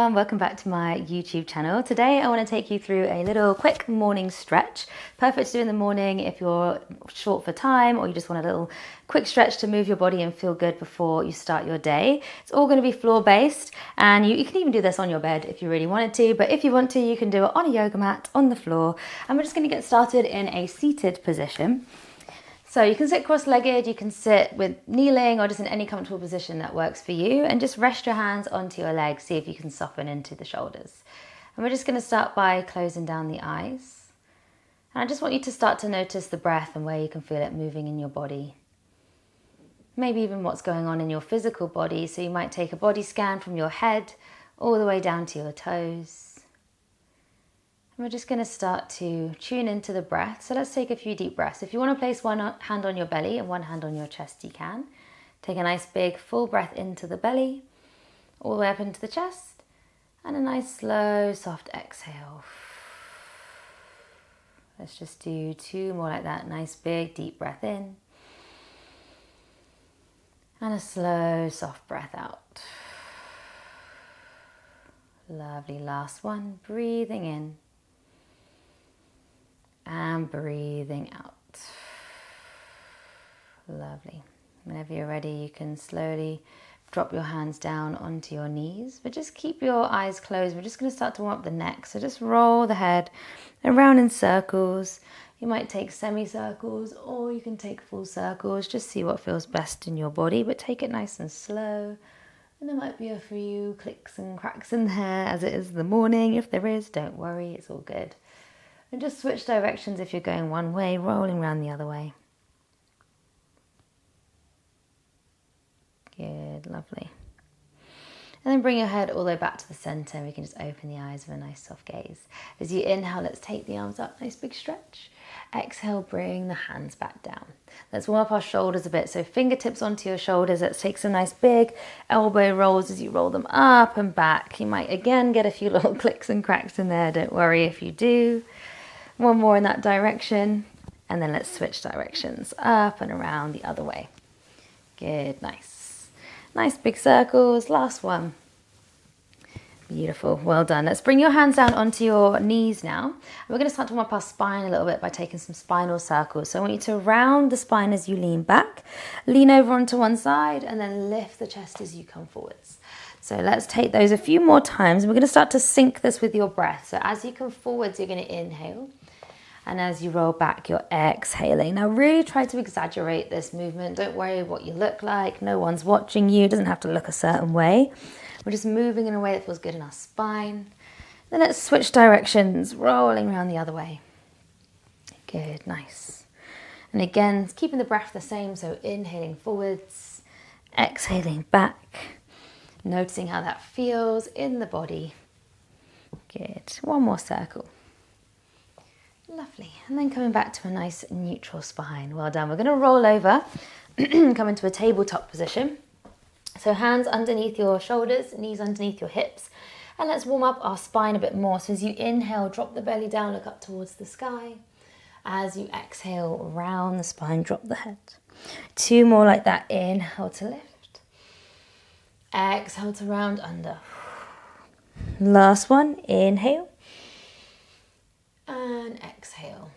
everyone, welcome back to my YouTube channel. Today I want to take you through a little quick morning stretch. Perfect to do in the morning if you're short for time or you just want a little quick stretch to move your body and feel good before you start your day. It's all going to be floor based, and you can even do this on your bed if you really wanted to, but if you want to, you can do it on a yoga mat, on the floor. And we're just going to get started in a seated position. So you can sit cross-legged, you can sit with kneeling or just in any comfortable position that works for you, and just rest your hands onto your legs, see if you can soften into the shoulders. And we're just going to start by closing down the eyes. And I just want you to start to notice the breath and where you can feel it moving in your body. Maybe even what's going on in your physical body. So you might take a body scan from your head all the way down to your toes. We're just going to start to tune into the breath. So let's take a few deep breaths. If you want to place one hand on your belly and one hand on your chest, you can. Take a nice big full breath into the belly, all the way up into the chest, and a nice slow, soft exhale. Let's just do two more like that. Nice big deep breath in, and a slow, soft breath out. Lovely, last one. Breathing in. And breathing out. Lovely. Whenever you're ready, you can slowly drop your hands down onto your knees, but just keep your eyes closed. We're just going to start to warm up the neck. So just roll the head around in circles. You might take semicircles or you can take full circles. Just see what feels best in your body, but take it nice and slow. And there might be a few clicks and cracks in there as it is in the morning. If there is, don't worry, it's all good. And just switch directions if you're going one way, rolling around the other way. Good, lovely. And then bring your head all the way back to the center, and we can just open the eyes with a nice soft gaze. As you inhale, let's take the arms up, nice big stretch. Exhale, bring the hands back down. Let's warm up our shoulders a bit. So fingertips onto your shoulders. Let's take some nice big elbow rolls as you roll them up and back. You might again get a few little clicks and cracks in there. Don't worry if you do. One more in that direction, and then let's switch directions, up and around the other way. Good, nice. Nice big circles, last one. Beautiful, well done. Let's bring your hands down onto your knees now. We're going to start to warm up our spine a little bit by taking some spinal circles. So I want you to round the spine as you lean back, lean over onto one side, and then lift the chest as you come forwards. So let's take those a few more times. We're going to start to sync this with your breath. So as you come forwards, you're going to inhale. And as you roll back, you're exhaling. Now really try to exaggerate this movement. Don't worry what you look like. No one's watching you. It doesn't have to look a certain way. We're just moving in a way that feels good in our spine. Then let's switch directions, rolling around the other way. Good, nice. And again, keeping the breath the same. So inhaling forwards, exhaling back. Noticing how that feels in the body. Good. One more circle. Lovely. And then coming back to a nice neutral spine. Well done. We're going to roll over, come into a tabletop position. So hands underneath your shoulders, knees underneath your hips. And let's warm up our spine a bit more. So as you inhale, drop the belly down, look up towards the sky. As you exhale, round the spine, drop the head. Two more like that. Inhale to lift. Exhale to round under. Last one. Inhale. And exhale.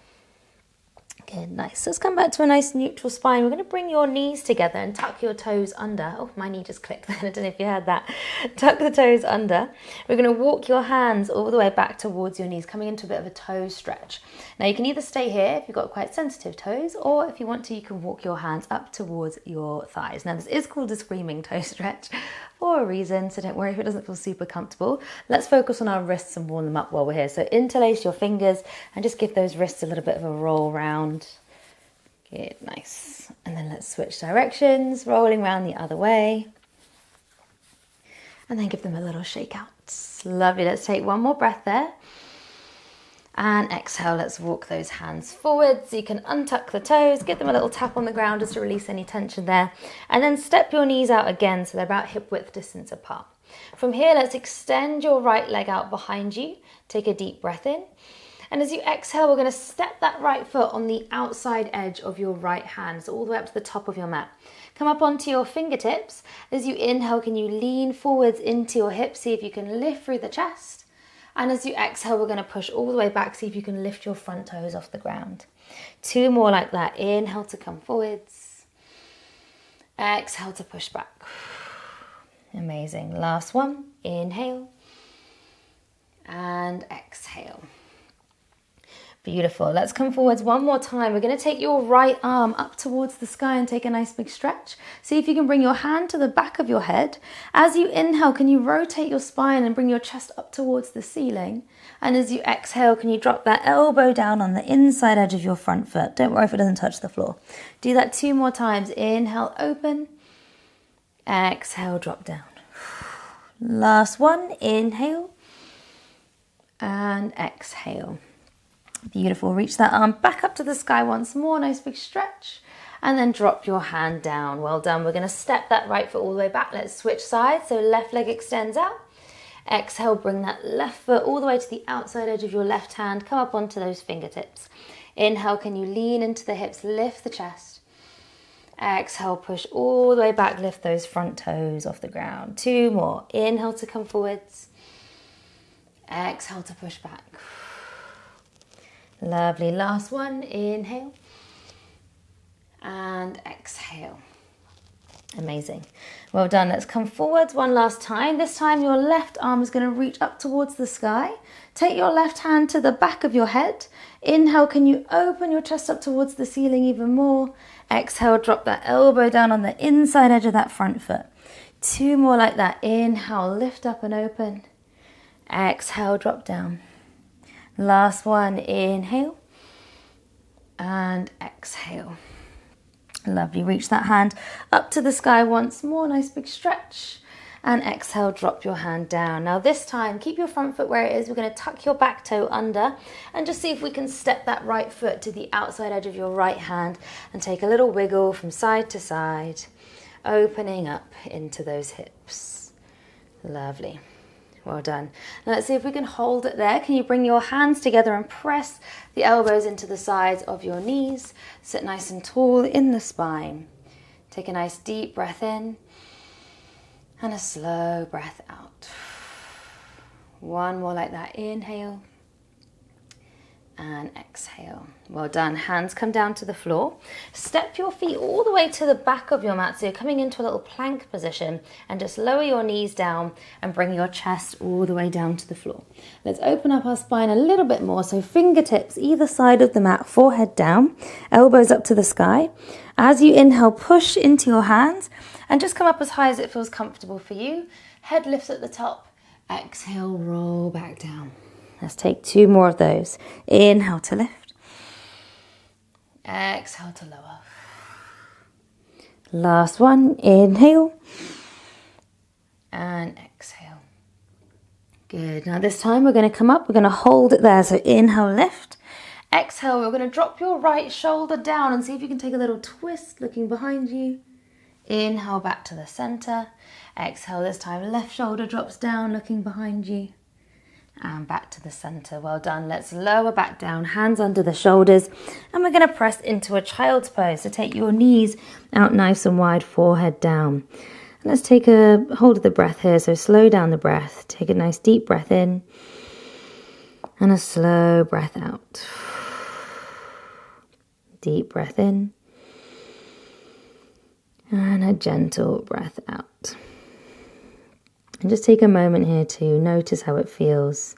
Good, nice. Let's come back to a nice neutral spine. We're going to bring your knees together and tuck your toes under. Oh, my knee just clicked then. I don't know if you heard that. Tuck the toes under. We're going to walk your hands all the way back towards your knees, coming into a bit of a toe stretch. Now you can either stay here if you've got quite sensitive toes, or if you want to, you can walk your hands up towards your thighs. Now this is called a screaming toe stretch for a reason, so don't worry if it doesn't feel super comfortable. Let's focus on our wrists and warm them up while we're here. So interlace your fingers and just give those wrists a little bit of a roll round. Good, nice. And then let's switch directions, rolling around the other way. And then give them a little shake out. Lovely, let's take one more breath there. And exhale, let's walk those hands forward. So you can untuck the toes, give them a little tap on the ground just to release any tension there. And then step your knees out again so they're about hip width distance apart. From here, let's extend your right leg out behind you. Take a deep breath in. And as you exhale, we're going to step that right foot on the outside edge of your right hand, so all the way up to the top of your mat. Come up onto your fingertips. As you inhale, can you lean forwards into your hips? See if you can lift through the chest. And as you exhale, we're going to push all the way back. See if you can lift your front toes off the ground. 2 more like that. Inhale to come forwards. Exhale to push back. Amazing. Last one. Inhale. And exhale. Beautiful. Let's come forwards one more time. We're going to take your right arm up towards the sky and take a nice big stretch. See if you can bring your hand to the back of your head. As you inhale, can you rotate your spine and bring your chest up towards the ceiling? And as you exhale, can you drop that elbow down on the inside edge of your front foot? Don't worry if it doesn't touch the floor. Do that 2 more times. Inhale, open. Exhale, drop down. Last one. Inhale. And exhale. Beautiful. Reach that arm back up to the sky once more. Nice big stretch. And then drop your hand down. Well done. We're going to step that right foot all the way back. Let's switch sides. So left leg extends out. Exhale, bring that left foot all the way to the outside edge of your left hand. Come up onto those fingertips. Inhale, can you lean into the hips, lift the chest. Exhale, push all the way back, lift those front toes off the ground. 2 more. Inhale to come forwards. Exhale to push back. Lovely. Last one. Inhale. And exhale. Amazing. Well done. Let's come forwards one last time. This time your left arm is going to reach up towards the sky. Take your left hand to the back of your head. Inhale, can you open your chest up towards the ceiling even more? Exhale, drop that elbow down on the inside edge of that front foot. 2 more like that. Inhale, lift up and open. Exhale, drop down. Last one. Inhale. And exhale. Lovely. Reach that hand up to the sky once more. Nice big stretch. And exhale, drop your hand down. Now this time, keep your front foot where it is. We're going to tuck your back toe under and just see if we can step that right foot to the outside edge of your right hand and take a little wiggle from side to side, opening up into those hips. Lovely. Well done. Now let's see if we can hold it there. Can you bring your hands together and press the elbows into the sides of your knees? Sit nice and tall in the spine. Take a nice deep breath in and a slow breath out. 1 more like that. Inhale and exhale. Well done. Hands come down to the floor. Step your feet all the way to the back of your mat. So you're coming into a little plank position, and just lower your knees down and bring your chest all the way down to the floor. Let's open up our spine a little bit more. So fingertips either side of the mat, forehead down, elbows up to the sky. As you inhale, push into your hands and just come up as high as it feels comfortable for you. Head lifts at the top. Exhale, roll back down. Let's take 2 more of those. Inhale to lift. Exhale to lower. Last one. Inhale. And exhale. Good. Now this time we're going to come up. We're going to hold it there. So inhale, lift. Exhale, we're going to drop your right shoulder down and see if you can take a little twist looking behind you. Inhale back to the center. Exhale, this time left shoulder drops down looking behind you. And back to the center. Well done. Let's lower back down, hands under the shoulders, and we're going to press into a child's pose. So take your knees out nice and wide, forehead down. And let's take a hold of the breath here. So slow down the breath. Take a nice deep breath in and a slow breath out. Deep breath in and a gentle breath out. And just take a moment here to notice how it feels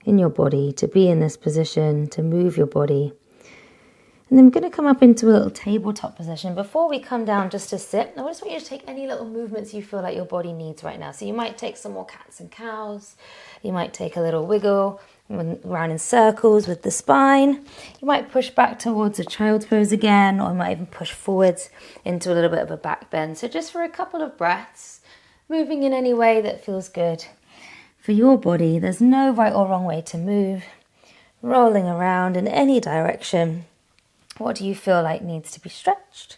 in your body to be in this position, to move your body. And then we're going to come up into a little tabletop position. Before we come down just to sit, I just want you to take any little movements you feel like your body needs right now. So you might take some more cats and cows. You might take a little wiggle around in circles with the spine. You might push back towards a child's pose again, or you might even push forwards into a little bit of a back bend. So just for a couple of breaths, moving in any way that feels good for your body. There's no right or wrong way to move. Rolling around in any direction. What do you feel like needs to be stretched?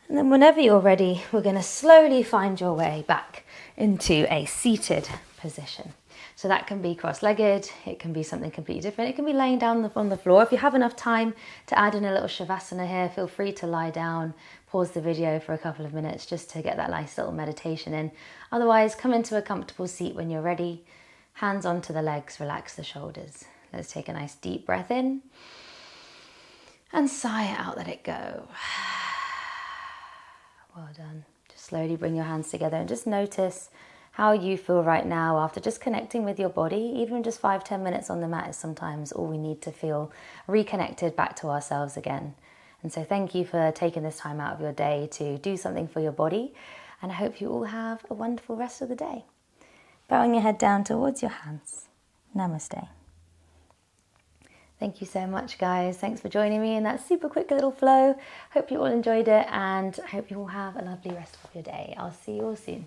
And then whenever you're ready, we're going to slowly find your way back into a seated position. So that can be cross-legged, it can be something completely different, it can be laying down on the floor. If you have enough time to add in a little shavasana here, feel free to lie down, pause the video for a couple of minutes just to get that nice little meditation in. Otherwise, come into a comfortable seat when you're ready, hands onto the legs, relax the shoulders. Let's take a nice deep breath in and sigh it out, let it go. Well done. Just slowly bring your hands together and just notice how you feel right now after just connecting with your body. Even just 5-10 minutes on the mat is sometimes all we need to feel reconnected back to ourselves again. And so thank you for taking this time out of your day to do something for your body. And I hope you all have a wonderful rest of the day. Bowing your head down towards your hands. Namaste. Thank you so much, guys. Thanks for joining me in that super quick little flow. Hope you all enjoyed it, and I hope you all have a lovely rest of your day. I'll see you all soon.